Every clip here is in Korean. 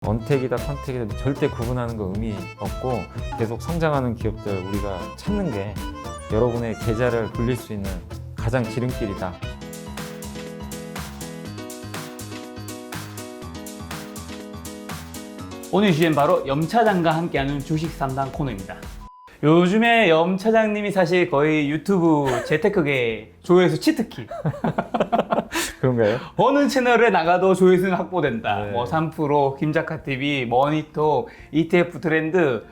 언택이다 컨택이다 절대 구분하는 거 의미 없고 계속 성장하는 기업들 우리가 찾는 게 여러분의 계좌를 굴릴 수 있는 가장 지름길이다. 오늘 주제는 바로 염 차장과 함께하는 주식 3단 코너입니다. 요즘에 염 차장님이 사실 거의 유튜브 재테크계 조회수 치트키. 그런가요? 어느 채널에 나가도 조회수는 확보된다. 네. 뭐 3%, 김작가TV, 머니톡, ETF 트렌드,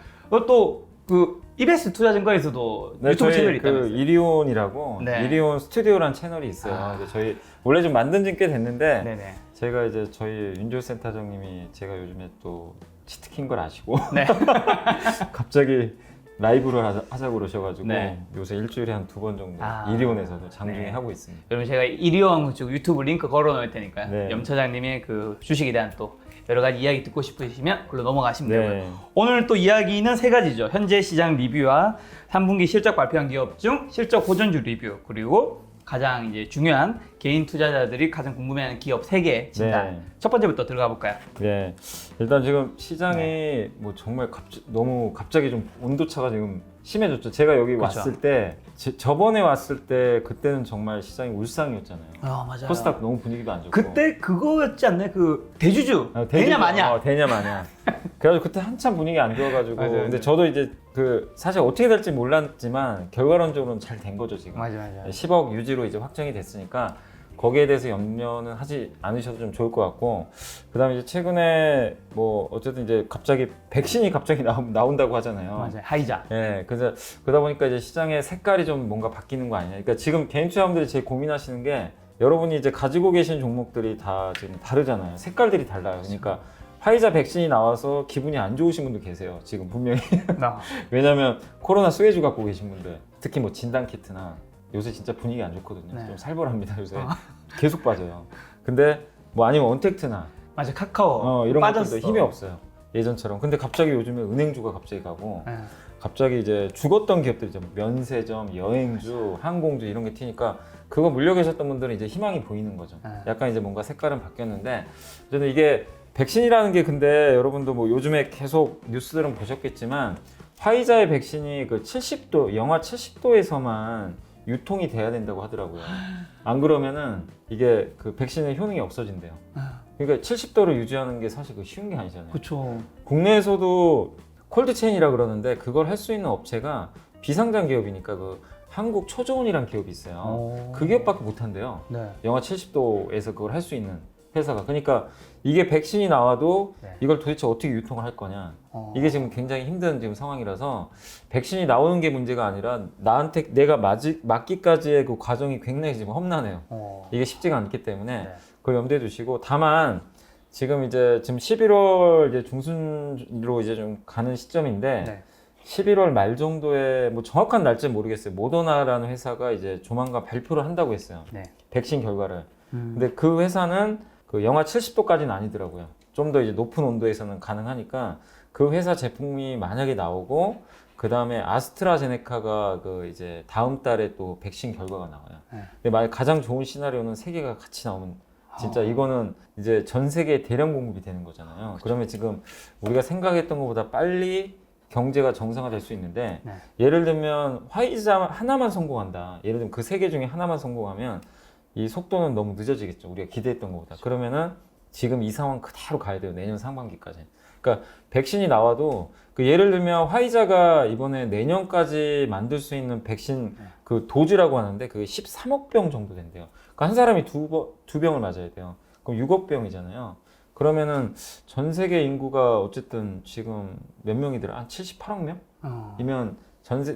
또 그 EBS 투자증권에서도 네, 유튜브 저희 채널이 그 있다면서요? 이리온이라고 네. 이리온 스튜디오라는 채널이 있어요. 근데 저희 원래 좀 만든 지 꽤 됐는데 네네. 제가 이제 저희 윤조 센터장님이 제가 요즘에 또 치트키인 걸 아시고 네. 갑자기 라이브를 하자고 그러셔가지고 네. 요새 일주일에 한 2번 정도 아. 이리온에서도 장중에 네. 하고 있습니다. 여러분 제가 이리온 쪽 유튜브 링크 걸어 놓을 테니까요. 네. 염 차장님의 그 주식에 대한 또 여러 가지 이야기 듣고 싶으시면 글로 넘어가시면 되고요. 네. 오늘 또 이야기는 세 가지죠. 현재 시장 리뷰와 3분기 실적 발표한 기업 중 실적 호전주 리뷰, 그리고 가장 이제 중요한 개인 투자자들이 가장 궁금해하는 기업 3개 진단. 네. 첫 번째부터 들어가 볼까요? 네, 일단 지금 시장이 네. 뭐 정말 너무 갑자기 좀 온도차가 지금 심해졌죠. 제가 여기 그렇죠. 왔을 때 저번에 왔을 때 그때는 정말 시장이 울상이었잖아요. 맞아요. 코스닥 너무 분위기도 안 좋고. 그때 그거였지 않나요? 그 대주주. 대주주, 되냐 마냐. 되냐 마냐. 그래가지고 그때 한참 분위기 안 좋아가지고. 맞아요, 근데 맞아요. 저도 이제 그 사실 어떻게 될지 몰랐지만 결과론적으로는 잘 된 거죠 지금. 맞아. 10억 유지로 이제 확정이 됐으니까 거기에 대해서 염려는 하지 않으셔도 좀 좋을 것 같고, 그다음에 이제 최근에 뭐 어쨌든 이제 갑자기 백신이 갑자기 나온다고 하잖아요. 맞아요. 하이자. 예, 그래서 그러다 보니까 이제 시장의 색깔이 좀 뭔가 바뀌는 거 아니냐. 그러니까 지금 개인 투자자분들이 제일 고민하시는 게 여러분이 이제 가지고 계신 종목들이 다 지금 다르잖아요. 색깔들이 달라요. 그러니까 화이자 백신이 나와서 기분이 안 좋으신 분도 계세요. 지금 분명히. 왜냐면 코로나 수혜주 갖고 계신 분들, 특히 뭐 진단 키트나 요새 진짜 분위기 안 좋거든요. 네. 좀 살벌합니다 요새. 계속 빠져요. 근데 뭐 아니면 언택트나 맞아. 카카오 이런 빠졌어. 것들도 힘이 없어요. 예전처럼. 근데 갑자기 요즘에 은행주가 갑자기 가고 네. 갑자기 이제 죽었던 기업들이죠. 면세점, 여행주, 항공주 이런 게 튀니까 그거 물려 계셨던 분들은 이제 희망이 보이는 거죠. 네. 약간 이제 뭔가 색깔은 바뀌었는데 저는 이게 백신이라는 게, 근데 여러분도 뭐 요즘에 계속 뉴스들은 보셨겠지만 화이자의 백신이 그 70도, 영하 70도에서만 유통이 돼야 된다고 하더라고요. 안 그러면은 이게 그 백신의 효능이 없어진대요. 그러니까 70도를 유지하는 게 사실 그 쉬운 게 아니잖아요. 그렇죠. 국내에서도 콜드체인이라 그러는데 그걸 할 수 있는 업체가 비상장 기업이니까 그 한국 초저온이라는 기업이 있어요. 그 기업밖에 못 한대요. 네. 영하 70도에서 그걸 할 수 있는 회사가. 그러니까 이게 백신이 나와도 네. 이걸 도대체 어떻게 유통을 할 거냐. 이게 지금 굉장히 힘든 지금 상황이라서 백신이 나오는 게 문제가 아니라 나한테 내가 맞기까지의 그 과정이 굉장히 지금 험난해요. 이게 쉽지가 않기 때문에 네. 그걸 염두에 두시고, 다만 지금 11월 이제 중순으로 이제 좀 가는 시점인데 네. 11월 말 정도에 뭐 정확한 날짜는 모르겠어요. 모더나라는 회사가 이제 조만간 발표를 한다고 했어요. 네. 백신 결과를. 근데 그 회사는 그 영하 70도까지는 아니더라고요. 좀 더 이제 높은 온도에서는 가능하니까 그 회사 제품이 만약에 나오고 그 다음에 아스트라제네카가 그 이제 다음 달에 또 백신 결과가 나와요. 네. 근데 만약 가장 좋은 시나리오는 세 개가 같이 나오면 진짜 이거는 이제 전 세계 대량 공급이 되는 거잖아요. 그러면 지금 우리가 생각했던 것보다 빨리 경제가 정상화될 수 있는데, 네. 예를 들면 화이자 하나만 성공한다. 예를 들면 그 세 개 중에 하나만 성공하면 이 속도는 너무 늦어지겠죠. 우리가 기대했던 것보다. 그러면은 지금 이 상황 그대로 가야 돼요. 내년 상반기까지. 그러니까 백신이 나와도 그 예를 들면 화이자가 이번에 내년까지 만들 수 있는 백신 그 도즈라고 하는데 그게 13억 병 정도 된대요. 그러니까 한 사람이 두 병을 맞아야 돼요. 그럼 6억 병이잖아요. 그러면은 전 세계 인구가 어쨌든 지금 몇 명이더라? 한 78억 명? 이면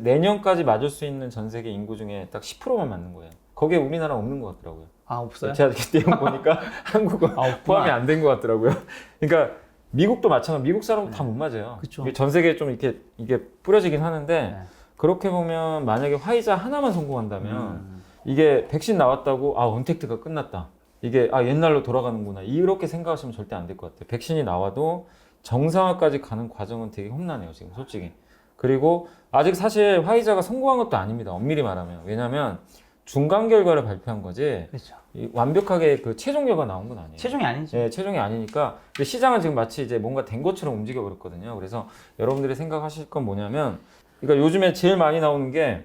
내년까지 맞을 수 있는 전 세계 인구 중에 딱 10%만 맞는 거예요. 거기에 우리나라 없는 것 같더라고요. 없어요? 제가 내용 보니까 한국은 포함이 안 된 것 같더라고요. 그러니까 미국도 마찬가지. 미국 사람도 다 못 맞아요. 그쵸. 이게 전 세계에 좀 이게 뿌려지긴 하는데 네. 그렇게 보면 만약에 화이자 하나만 성공한다면 이게 백신 나왔다고 언택트가 끝났다. 이게 옛날로 돌아가는구나. 이렇게 생각하시면 절대 안 될 것 같아요. 백신이 나와도 정상화까지 가는 과정은 되게 험난해요, 지금 솔직히. 그리고 아직 사실 화이자가 성공한 것도 아닙니다. 엄밀히 말하면. 왜냐면 중간 결과를 발표한 거지 그렇죠. 완벽하게 그 최종 결과 나온 건 아니에요. 최종이 아니죠. 예, 최종이 아니니까 근데 시장은 지금 마치 이제 뭔가 된 것처럼 움직여 버렸거든요. 그래서 여러분들이 생각하실 건 뭐냐면, 그러니까 요즘에 제일 많이 나오는 게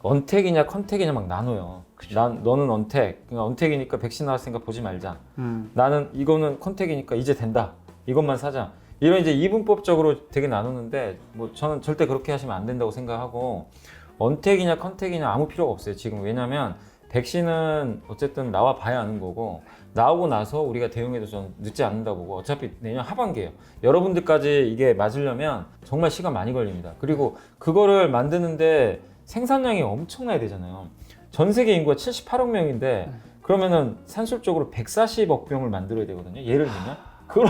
언택이냐 컨택이냐 막 나눠요. 너는 언택, 그러니까 언택이니까 백신 나왔으니까 보지 말자. 나는 이거는 컨택이니까 이제 된다. 이것만 사자. 이런 이제 이분법적으로 되게 나누는데 뭐 저는 절대 그렇게 하시면 안 된다고 생각하고, 언택이냐 컨택이냐 아무 필요가 없어요 지금. 왜냐면 백신은 어쨌든 나와 봐야 아는 거고, 나오고 나서 우리가 대응해도 좀 늦지 않는다 보고, 어차피 내년 하반기에요. 여러분들까지 이게 맞으려면 정말 시간 많이 걸립니다. 그리고 그거를 만드는데 생산량이 엄청나야 되잖아요. 전 세계 인구가 78억 명인데 그러면은 산술적으로 140억 병을 만들어야 되거든요. 예를 들면 그걸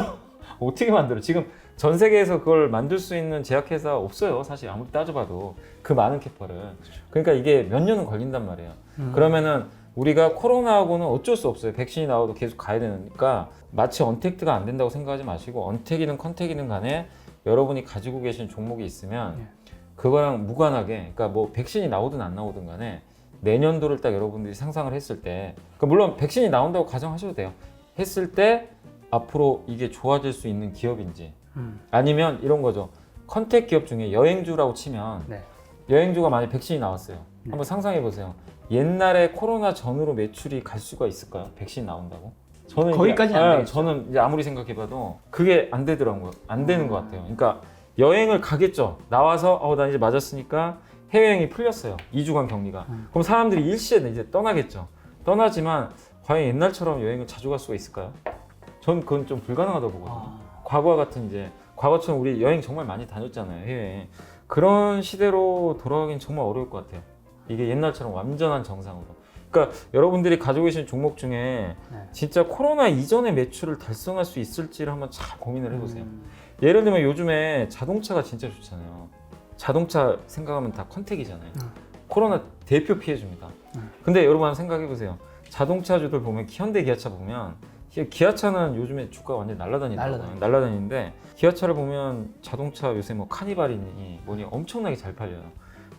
어떻게 만들어? 지금 전 세계에서 그걸 만들 수 있는 제약회사 없어요. 사실 아무리 따져봐도 그 많은 캐파를. 그러니까 이게 몇 년은 걸린단 말이에요. 그러면은 우리가 코로나하고는 어쩔 수 없어요. 백신이 나와도 계속 가야 되니까 마치 언택트가 안 된다고 생각하지 마시고, 언택이든 컨택이든 간에 여러분이 가지고 계신 종목이 있으면 그거랑 무관하게, 그러니까 뭐 백신이 나오든 안 나오든 간에 내년도를 딱 여러분들이 상상을 했을 때, 그러니까 물론 백신이 나온다고 가정하셔도 돼요. 했을 때 앞으로 이게 좋아질 수 있는 기업인지, 아니면 이런 거죠. 컨택 기업 중에 여행주라고 치면 네. 여행주가 만약 백신이 나왔어요. 한번 상상해 보세요. 옛날에 코로나 전으로 매출이 갈 수가 있을까요? 백신 나온다고? 저는 거기까지는 안 되겠죠. 저는 이제 아무리 생각해봐도 그게 안 되더라고요. 안 되는 것 같아요. 그러니까 여행을 가겠죠. 나와서 나 이제 맞았으니까 해외여행이 풀렸어요. 2주간 격리가. 그럼 사람들이 일시에 이제 떠나겠죠. 떠나지만 과연 옛날처럼 여행을 자주 갈 수가 있을까요? 전 그건 좀 불가능하다고 보거든요. 과거와 같은 이제 과거처럼 우리 여행 정말 많이 다녔잖아요. 해외. 그런 시대로 돌아가긴 정말 어려울 것 같아요. 이게 옛날처럼 완전한 정상으로. 그러니까 여러분들이 가지고 계신 종목 중에 진짜 코로나 이전의 매출을 달성할 수 있을지를 한번 잘 고민을 해보세요. 예를 들면 요즘에 자동차가 진짜 좋잖아요. 자동차 생각하면 다 컨택이잖아요. 코로나 대표 피해줍니다. 근데 여러분 한번 생각해보세요. 자동차주들 보면 현대 기아차 보면, 기아차는 요즘에 주가가 완전 날라다니더라고요. 날라다니는데 기아차를 보면 자동차 요새 뭐 카니발이니 뭐니 엄청나게 잘 팔려요.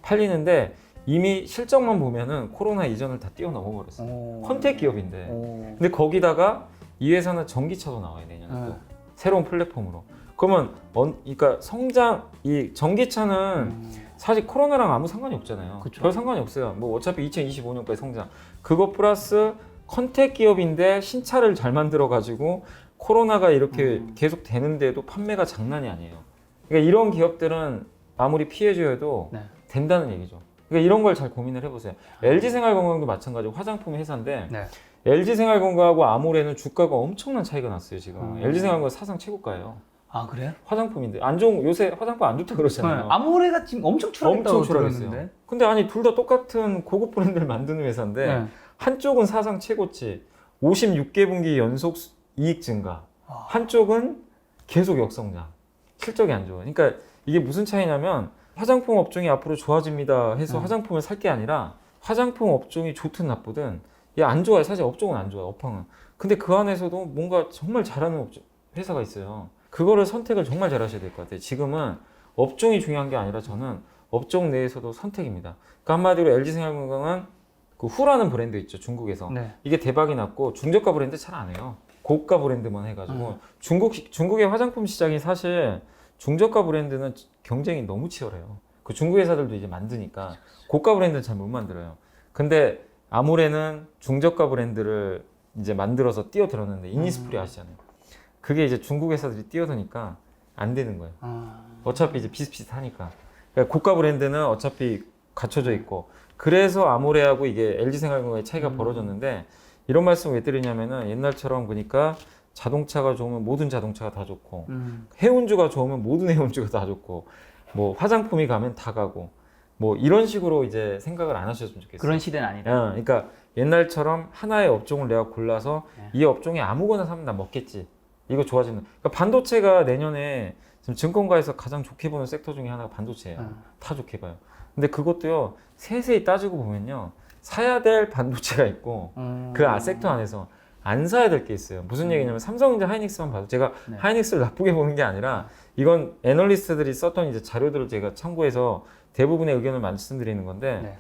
팔리는데 이미 실적만 보면은 코로나 이전을 다 뛰어넘어 버렸어요. 컨택 기업인데. 근데 거기다가 이 회사는 전기차도 나와요, 내년에 또. 새로운 플랫폼으로. 그러면 그러니까 이 전기차는 사실 코로나랑 아무 상관이 없잖아요. 그쵸. 별 상관이 없어요. 뭐 어차피 2025년까지 성장. 그거 플러스 컨택 기업인데 신차를 잘 만들어 가지고 코로나가 이렇게 계속 되는데도 판매가 장난이 아니에요. 그러니까 이런 기업들은 아무리 피해줘도 된다는 얘기죠. 그러니까 이런 걸 잘 고민을 해보세요. LG생활건강도 마찬가지고 화장품 회사인데 LG생활건강하고 아모레는 주가가 엄청난 차이가 났어요 지금. LG생활건강 사상 최고가예요. 아 그래요? 화장품인데 요새 화장품 안 좋다 그러잖아요. 아모레가 지금 엄청 추락했다고 엄청 추락했어요. 근데 아니 둘 다 똑같은 고급 브랜드를 만드는 회사인데 한쪽은 사상 최고치 56개분기 연속 이익 증가, 한쪽은 계속 역성장, 실적이 안 좋아요. 그러니까 이게 무슨 차이냐면 화장품 업종이 앞으로 좋아집니다 해서 화장품을 살 게 아니라 화장품 업종이 좋든 나쁘든 안 좋아요. 사실 업종은 안 좋아요. 업황은. 근데 그 안에서도 뭔가 정말 잘하는 회사가 있어요. 그거를 선택을 정말 잘 하셔야 될 것 같아요. 지금은 업종이 중요한 게 아니라 저는 업종 내에서도 선택입니다. 그러니까 한마디로 LG생활건강은 그 후라는 브랜드 있죠, 중국에서. 이게 대박이 났고 중저가 브랜드 잘 안 해요. 고가 브랜드만 해가지고 중국의 화장품 시장이 사실 중저가 브랜드는 경쟁이 너무 치열해요. 그 중국 회사들도 이제 만드니까 고가 브랜드는 잘 못 만들어요. 근데 아모레는 중저가 브랜드를 이제 만들어서 뛰어들었는데 이니스프리 아시잖아요. 그게 이제 중국 회사들이 뛰어드니까 안 되는 거예요. 어차피 이제 비슷비슷하니까. 그러니까 고가 브랜드는 어차피 갖춰져 있고, 그래서 아모레하고 이게 LG생활건강의 차이가 벌어졌는데, 이런 말씀 왜 드리냐면은 옛날처럼 그러니까 자동차가 좋으면 모든 자동차가 다 좋고, 해운주가 좋으면 모든 해운주가 다 좋고, 뭐 화장품이 가면 다 가고, 뭐 이런 식으로 이제 생각을 안 하셨으면 좋겠어요. 그런 시대는 아니다. 그러니까 옛날처럼 하나의 업종을 내가 골라서 이 업종에 아무거나 사면 나 먹겠지. 이거 좋아지는. 그러니까 반도체가 내년에 지금 증권가에서 가장 좋게 보는 섹터 중에 하나가 반도체예요. 다 좋게 봐요. 근데 그것도요, 세세히 따지고 보면요, 사야 될 반도체가 있고 그 섹터 안에서 안 사야 될 게 있어요. 무슨 얘기냐면 삼성전자 하이닉스만 봐도, 제가 하이닉스를 나쁘게 보는 게 아니라 이건 애널리스트들이 썼던 이제 자료들을 제가 참고해서 대부분의 의견을 말씀드리는 건데,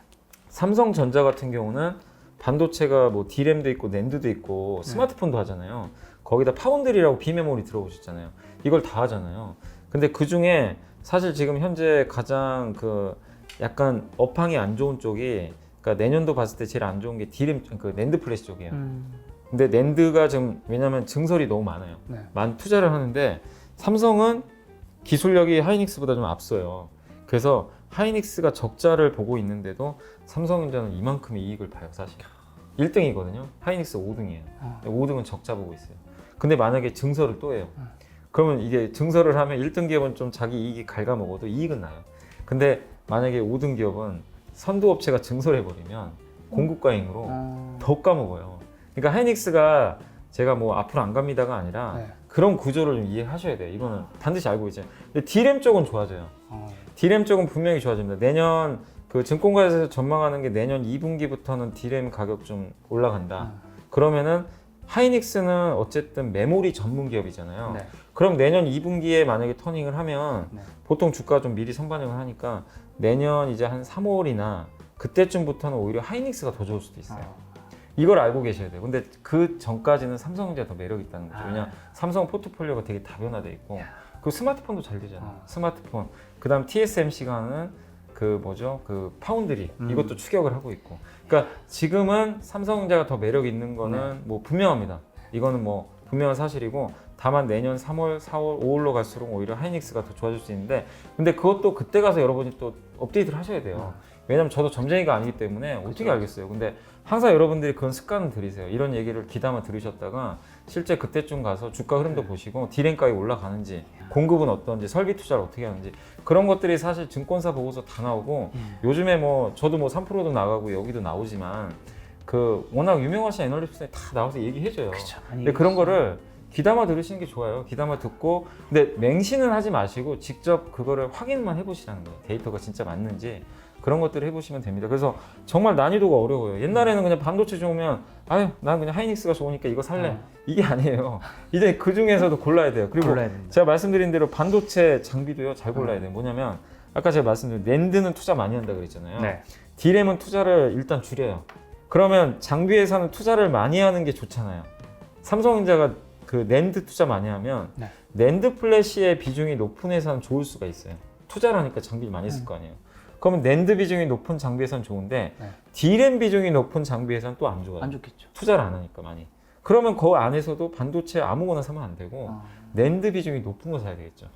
삼성전자 같은 경우는 반도체가 뭐 D램도 있고 낸드도 있고 스마트폰도 하잖아요. 거기다 파운드리라고 비메모리 들어보셨잖아요. 이걸 다 하잖아요. 근데 그 중에 사실 지금 현재 가장 그 약간 업황이 안 좋은 쪽이, 그러니까 내년도 봤을 때 제일 안 좋은 게 D램, 그 낸드 플래시 쪽이에요. 근데 낸드가 지금 왜냐면 증설이 너무 많아요. 네. 많은 투자를 하는데 삼성은 기술력이 하이닉스보다 좀 앞서요. 그래서 하이닉스가 적자를 보고 있는데도 삼성전자는 이만큼의 이익을 봐요, 사실. 1등이거든요. 하이닉스 5등이에요. 5등은 적자 보고 있어요. 근데 만약에 증설을 또 해요. 그러면 이게 증설을 하면 1등 기업은 좀 자기 이익이 갉아먹어도 이익은 나요. 근데 만약에 5등 기업은 선두업체가 증설해버리면 공급과잉으로 더 까먹어요. 그러니까 하이닉스가 제가 뭐 앞으로 안 갑니다가 아니라 네. 그런 구조를 좀 이해하셔야 돼요. 이거는 반드시 알고 있어요. 근데 D램 쪽은 좋아져요. D램 쪽은 분명히 좋아집니다. 내년 그 증권가에서 전망하는 게 내년 2분기부터는 D램 가격 좀 올라간다. 그러면은 하이닉스는 어쨌든 메모리 전문 기업이잖아요. 네. 그럼 내년 2분기에 만약에 터닝을 하면 네. 보통 주가 좀 미리 선반영을 하니까 내년 이제 한 3월이나 그때쯤부터는 오히려 하이닉스가 더 좋을 수도 있어요. 이걸 알고 계셔야 돼요. 근데 그 전까지는 삼성전자가 더 매력 있다는 거죠. 왜냐 삼성 포트폴리오가 되게 다변화돼 있고 그 스마트폰도 잘 되잖아요. 스마트폰. 그다음 TSMC가는 그 뭐죠? 그 파운드리 이것도 추격을 하고 있고. 그러니까 지금은 삼성전자가 더 매력 있는 거는 뭐 분명합니다. 이거는 뭐 분명한 사실이고 다만 내년 3월, 4월, 5월로 갈수록 오히려 하이닉스가 더 좋아질 수 있는데 근데 그것도 그때 가서 여러분이 또 업데이트를 하셔야 돼요. 왜냐면 저도 점쟁이가 아니기 때문에 어떻게 알겠어요. 근데 항상 여러분들이 그런 습관을 들이세요. 이런 얘기를 귀담아 들으셨다가 실제 그때쯤 가서 주가 흐름도 보시고 D램 가격이 올라가는지 공급은 어떤지 설비 투자를 어떻게 하는지 그런 것들이 사실 증권사 보고서 다 나오고 요즘에 뭐 저도 뭐 3%도 나가고 여기도 나오지만 그 워낙 유명하신 애널리스트들이 다 나와서 얘기해줘요. 근데 그런 거를 귀담아 들으시는 게 좋아요. 귀담아 듣고 근데 맹신은 하지 마시고 직접 그거를 확인만 해보시라는 거예요. 데이터가 진짜 맞는지 그런 것들을 해보시면 됩니다. 그래서 정말 난이도가 어려워요. 옛날에는 그냥 반도체 좋으면 아유 난 그냥 하이닉스가 좋으니까 이거 살래 이게 아니에요. 이제 그 중에서도 골라야 돼요. 그리고 제가 말씀드린 대로 반도체 장비도요 잘 골라야 돼요. 뭐냐면 아까 제가 말씀드린 낸드는 투자 많이 한다 그랬잖아요. 네. D램은 투자를 일단 줄여요. 그러면 장비에서는 투자를 많이 하는 게 좋잖아요. 삼성전자가 그 낸드 투자 많이 하면 낸드 플래시의 비중이 높은 회사는 좋을 수가 있어요. 투자를 하니까 장비를 많이 쓸 거 아니에요. 그러면 낸드 비중이 높은 장비에서는 좋은데 D램 비중이 높은 장비에서는 또 안 좋아요. 안 좋겠죠. 투자를 안 하니까 많이. 그러면 그 안에서도 반도체 아무거나 사면 안 되고 낸드 비중이 높은 거 사야 되겠죠.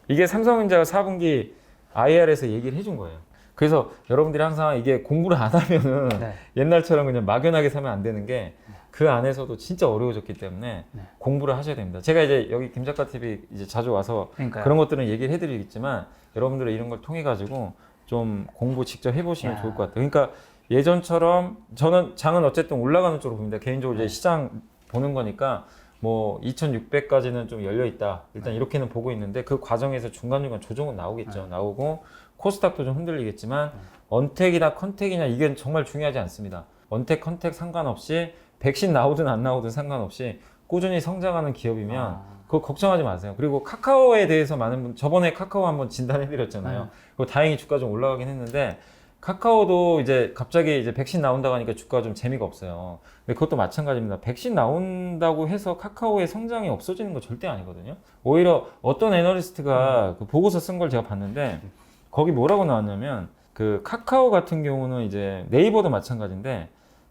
이게 삼성전자가 4분기 IR에서 얘기를 해준 거예요. 그래서 여러분들이 항상 이게 공부를 안 하면은 옛날처럼 그냥 막연하게 사면 안 되는 게 그 안에서도 진짜 어려워졌기 때문에 공부를 하셔야 됩니다. 제가 이제 여기 김작가 TV 이제 자주 와서 그런 것들은 얘기를 해드리겠지만 여러분들은 이런 걸 통해 가지고 좀 공부 직접 해보시면 좋을 것 같아요. 그러니까 예전처럼 저는 장은 어쨌든 올라가는 쪽으로 봅니다. 개인적으로 이제 시장 보는 거니까 뭐 2,600까지는 좀 열려 있다. 일단 이렇게는 보고 있는데 그 과정에서 중간중간 조정은 나오겠죠. 나오고 코스닥도 좀 흔들리겠지만 언택이나 컨택이냐 이게 정말 중요하지 않습니다. 언택, 컨택 상관없이 백신 나오든 안 나오든 상관없이 꾸준히 성장하는 기업이면 그거 걱정하지 마세요. 그리고 카카오에 대해서 많은 분 저번에 카카오 한번 진단해드렸잖아요. 그리고 다행히 주가 좀 올라가긴 했는데 카카오도 이제 갑자기 이제 백신 나온다고 하니까 주가가 좀 재미가 없어요. 근데 그것도 마찬가지입니다. 백신 나온다고 해서 카카오의 성장이 없어지는 거 절대 아니거든요. 오히려 어떤 애널리스트가 그 보고서 쓴 걸 제가 봤는데 거기 뭐라고 나왔냐면 그 카카오 같은 경우는 이제 네이버도 마찬가지인데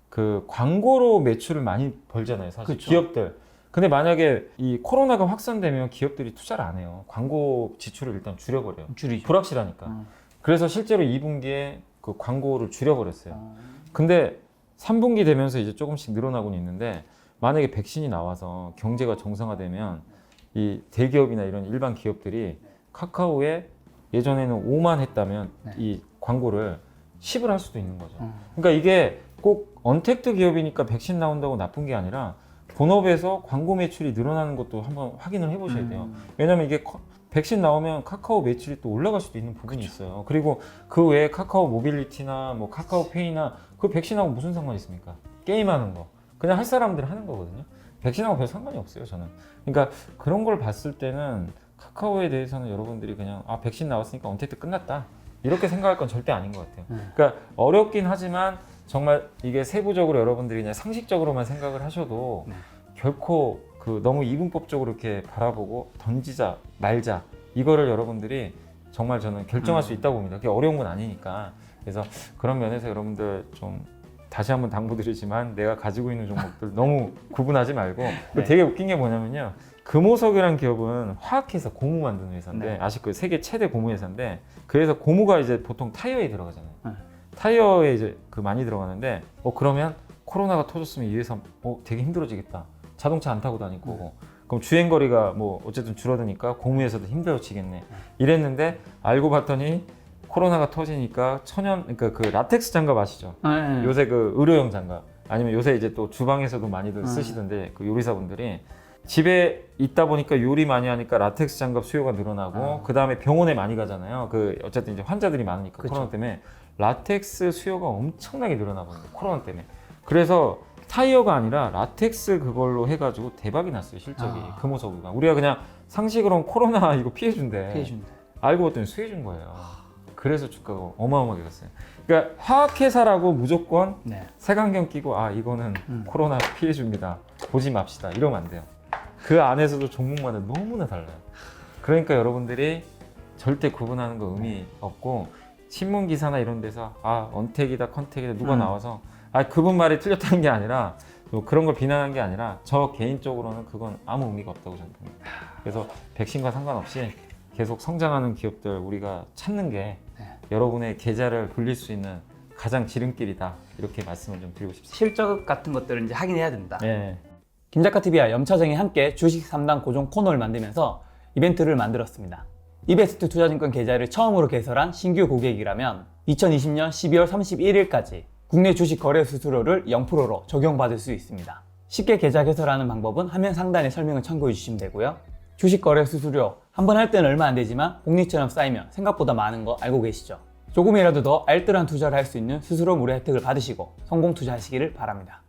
그 광고로 매출을 많이 벌잖아요. 사실 그쵸. 기업들. 근데 만약에 이 코로나가 확산되면 기업들이 투자를 안 해요. 광고 지출을 일단 줄여버려요. 줄이죠. 불확실하니까. 그래서 실제로 2분기에 그 광고를 줄여버렸어요. 근데 3분기 되면서 이제 조금씩 늘어나고는 있는데 만약에 백신이 나와서 경제가 정상화되면 이 대기업이나 이런 일반 기업들이 카카오에 예전에는 5만 했다면 이 광고를 10을 할 수도 있는 거죠. 그러니까 이게 꼭 언택트 기업이니까 백신 나온다고 나쁜 게 아니라 본업에서 광고 매출이 늘어나는 것도 한번 확인을 해보셔야 돼요. 왜냐면 이게 백신 나오면 카카오 매출이 또 올라갈 수도 있는 부분이 있어요. 그리고 그 외에 카카오 모빌리티나 뭐 카카오페이나 그 백신하고 무슨 상관이 있습니까? 게임하는 거. 그냥 할 사람들 하는 거거든요. 백신하고 별 상관이 없어요, 저는. 그러니까 그런 걸 봤을 때는 카카오에 대해서는 여러분들이 그냥 아 백신 나왔으니까 언택트 끝났다. 이렇게 생각할 건 절대 아닌 것 같아요. 그러니까 어렵긴 하지만 정말 이게 세부적으로 여러분들이 그냥 상식적으로만 생각을 하셔도 결코 그 너무 이분법적으로 이렇게 바라보고 던지자 말자 이거를 여러분들이 정말 저는 결정할 수 있다고 봅니다. 그게 어려운 건 아니니까. 그래서 그런 면에서 여러분들 좀 다시 한번 당부드리지만 내가 가지고 있는 종목들 너무 구분하지 말고 그리고 되게 웃긴 게 뭐냐면요. 금호석이라는 기업은 화학회사 고무 만드는 회사인데 아직 그 세계 최대 고무 회사인데 그래서 고무가 이제 보통 타이어에 들어가잖아요. 타이어에 이제 그 많이 들어가는데 그러면 코로나가 터졌으면 이 회사 되게 힘들어지겠다. 자동차 안 타고 다닐 거고 그럼 주행 거리가 뭐 어쨌든 줄어드니까 고무에서도 힘들어지겠네. 이랬는데 알고 봤더니 코로나가 터지니까 그러니까 그 라텍스 장갑 아시죠? 요새 그 의료용 장갑 아니면 요새 이제 또 주방에서도 많이들 쓰시던데 그 요리사분들이 집에 있다 보니까 요리 많이 하니까 라텍스 장갑 수요가 늘어나고 그 다음에 병원에 많이 가잖아요. 그 어쨌든 이제 환자들이 많으니까 그쵸. 코로나 때문에 라텍스 수요가 엄청나게 늘어나 버린 거예요. 코로나 때문에. 그래서 타이어가 아니라 라텍스 그걸로 해가지고 대박이 났어요. 실적이 금호석유가. 우리가 그냥 상식으로는 코로나 이거 피해준대. 알고 봤더니 수혜준 거예요. 그래서 주가가 어마어마하게 갔어요. 그러니까 화학회사라고 무조건 색안경 끼고 이거는 코로나 피해줍니다. 보지 맙시다. 이러면 안 돼요. 그 안에서도 종목마다 너무나 달라요. 그러니까 여러분들이 절대 구분하는 거 의미 없고 신문 기사나 이런 데서 언택이다 컨택이다 누가 나와서 그분 말이 틀렸다는 게 아니라 뭐 그런 걸 비난하는 게 아니라 저 개인적으로는 그건 아무 의미가 없다고 저는 봅니다. 그래서 백신과 상관없이 계속 성장하는 기업들 우리가 찾는 게 여러분의 계좌를 불릴 수 있는 가장 지름길이다 이렇게 말씀을 좀 드리고 싶습니다. 실적 같은 것들은 이제 확인해야 된다. 네. 김작가TV와 염차정이 함께 주식 3당 고정 코너를 만들면서 이벤트를 만들었습니다. 이베스트 투자증권 계좌를 처음으로 개설한 신규 고객이라면 2020년 12월 31일까지 국내 주식 거래 수수료를 0%로 적용받을 수 있습니다. 쉽게 계좌 개설하는 방법은 화면 상단에 설명을 참고해 주시면 되고요. 주식 거래 수수료 한 번 할 때는 얼마 안 되지만 복리처럼 쌓이면 생각보다 많은 거 알고 계시죠? 조금이라도 더 알뜰한 투자를 할 수 있는 수수료 무료 혜택을 받으시고 성공 투자하시기를 바랍니다.